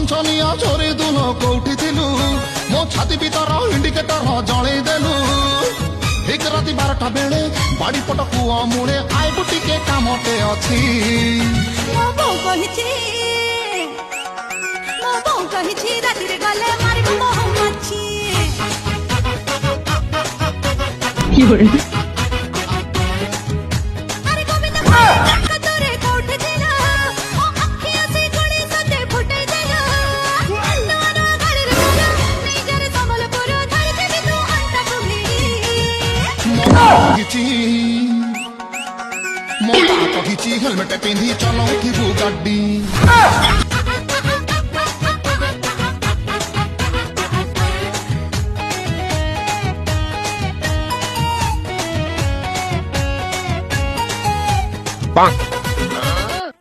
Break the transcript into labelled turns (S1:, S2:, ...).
S1: ଛନଛନିଆ ଚୋରି ଦୁଲ କୋଉଠି ଥିଲୁ ମୋ ଛାତି ଭିତର ଇଣ୍ଡିକେଟର ଜଳେଇ ଦେଲୁ ଠିକ ରାତି 12ଟା ବେଳେ ବାଡ଼ି ପଟ କୂଅ ମୂଳେ ଆଇବୁ ଟିକେ କାମଟେ ଅଛି
S2: ମୋ ବୋଉ କହିଛି ରାତିରେ ଗଲେ ମାରିବ ମହୁମାଛି ଆରେ ଗୋବିନ୍ଦ କତରେ କୋଉଠି ଥିଲ ମୋ ଆଖି ଆସି ଗଳି ସତେ ଫୁଟେଇ ଦେଲ ନୂଆ ନୂଆ ଗାଡ଼ିରେ ଗଲ ନିଜର ସମ୍ବଲପୁର ଧରିଥିଲି ତୁ ଅଣ୍ଟାକୁ
S1: ମୋ ମା କହିଛି ହେଲମେଟ ପିନ୍ଧି ଚଲଉଥିବୁ ଗାଡ଼ି
S3: Bonk.